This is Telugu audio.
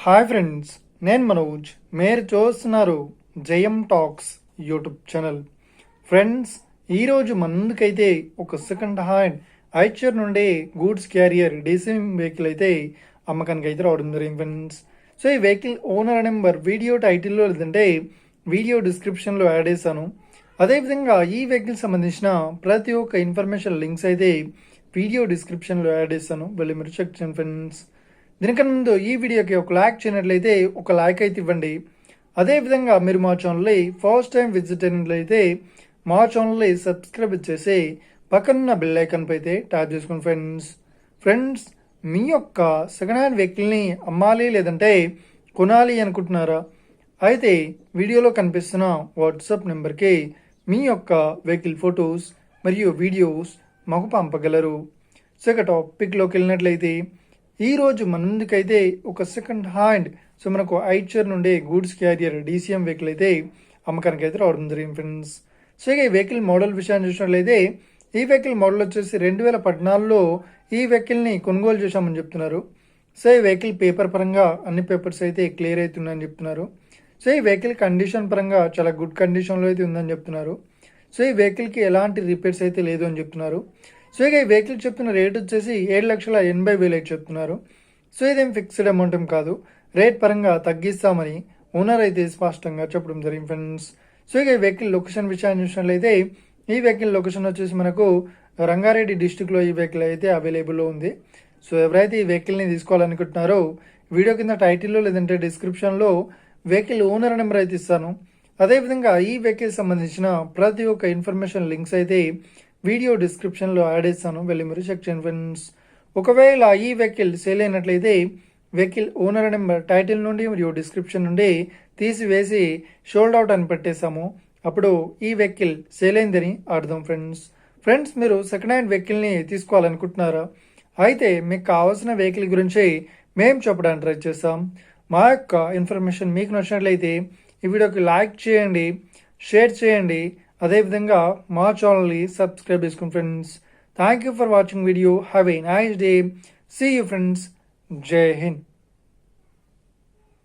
హాయ్ ఫ్రెండ్స్, నేను మనోజ్. మీరు చూస్తున్నారు జయం టాక్స్ యూట్యూబ్ ఛానల్. ఫ్రెండ్స్, ఈరోజు మన ముందుకైతే ఒక సెకండ్ హ్యాండ్ ఐచర్ నుండి గూడ్స్ క్యారియర్ డీసీ వెహికల్ అయితే అమ్మకానికి అయితే రావడం జరిగింది ఫ్రెండ్స్. సో ఈ వెహికల్ ఓనర్ నెంబర్ వీడియో టైటిల్లో లేదంటే వీడియో డిస్క్రిప్షన్లో యాడ్ చేశాను. అదేవిధంగా ఈ వెహికల్ సంబంధించిన ప్రతి ఒక్క ఇన్ఫర్మేషన్ లింక్స్ అయితే వీడియో డిస్క్రిప్షన్లో యాడ్ చేశాను, వెళ్ళి మీరు చెక్ చేయండి ఫ్రెండ్స్. దీనికన్నా ముందు ఈ వీడియోకి ఒక లైక్ చేయనట్లయితే ఒక లైక్ అయితే ఇవ్వండి. అదేవిధంగా మీరు మా ఛానల్ని ఫస్ట్ టైం విజిట్ అయినట్లయితే మా ఛానల్ని సబ్స్క్రైబ్ చేసి పక్కనున్న బెల్ ఐకాన్ పై అయితే ట్యాప్ చేసుకోండి ఫ్రెండ్స్. మీ యొక్క సెకండ్ హ్యాండ్ వెహికల్ని అమ్మాలి లేదంటే కొనాలి అనుకుంటున్నారా? అయితే వీడియోలో కనిపిస్తున్న వాట్సాప్ నెంబర్కి మీ యొక్క వెహికల్ ఫొటోస్ మరియు వీడియోస్ మాకు పంపగలరు. సో ఇక టాపిక్లోకి వెళ్ళినట్లయితే ఈరోజు మన ముందుకైతే ఒక సెకండ్ హ్యాండ్ మనకు ఐచర్ నుండి గూడ్స్ క్యారియర్ డీసీఎం వెహికల్ అయితే అమ్మకానికి అయితే రావడం జరిగింది ఫ్రెండ్స్. సో ఇక ఈ వెహికల్ మోడల్ విషయాన్ని చూసినట్లయితే ఈ వెహికల్ మోడల్ వచ్చేసి 2014లో ఈ వెహికల్ని కొనుగోలు చేశామని చెప్తున్నారు. సో ఈ వెహికల్ పేపర్ పరంగా అన్ని పేపర్స్ అయితే క్లియర్ అవుతున్నాయని చెప్తున్నారు. సో ఈ వెహికల్ కండిషన్ పరంగా చాలా గుడ్ కండిషన్లో అయితే ఉందని చెప్తున్నారు. సో ఈ వెహికల్కి ఎలాంటి రిపేర్స్ అయితే లేదు అని చెప్తున్నారు. సో ఇక ఈ వెహికల్ చెప్తున్న రేట్ వచ్చేసి 7,80,000 అయితే చెప్తున్నారు. సో ఇదేం ఫిక్స్డ్ అమౌంట్ ఏం కాదు, రేట్ పరంగా తగ్గిస్తామని ఓనర్ అయితే స్పష్టంగా చెప్పడం జరిగింది ఫ్రెండ్స్. సో ఇక ఈ వెహికల్ లొకేషన్ విషయాన్ని చూసినట్లయితే ఈ వెహికల్ లొకేషన్ వచ్చేసి మనకు రంగారెడ్డి డిస్టిక్లో ఈ వెహికల్ అయితే అవైలబుల్లో ఉంది. సో ఎవరైతే ఈ వెహికల్ని తీసుకోవాలనుకుంటున్నారో వీడియో కింద టైటిల్లో లేదంటే డిస్క్రిప్షన్లో వెహికల్ ఓనర్ నెంబర్ అయితే ఇస్తాను. అదేవిధంగా ఈ వెహికల్ సంబంధించిన ప్రతి ఒక్క ఇన్ఫర్మేషన్ లింక్స్ అయితే వీడియో డిస్క్రిప్షన్లో యాడ్ చేస్తాను, వెళ్ళి మీరు చెక్ చేయండి ఫ్రెండ్స్. ఒకవేళ ఈ వెహికల్ సేల్ అయినట్లయితే వెహికల్ ఓనర్ నెంబర్ టైటిల్ నుండి మరియు డిస్క్రిప్షన్ నుండి తీసివేసి షోల్డ్ అవుట్ అని పెట్టేశాము. అప్పుడు ఈ వెహికల్ సేల్ అయిందని అర్థం ఫ్రెండ్స్. మీరు సెకండ్ హ్యాండ్ వెహికల్ని తీసుకోవాలనుకుంటున్నారా? అయితే మీకు కావాల్సిన వెహికల్ గురించి మేము చెప్పడానికి ట్రై చేస్తాం. మా యొక్క ఇన్ఫర్మేషన్ మీకు నచ్చినట్లయితే ఈ వీడియోకి లైక్ చేయండి, షేర్ చేయండి. అదేవిధంగా మా ఛానల్ని సబ్స్క్రైబ్ చేసుకోండి friends. Thank you for watching video. Have a nice day. See you friends. Jai Hind.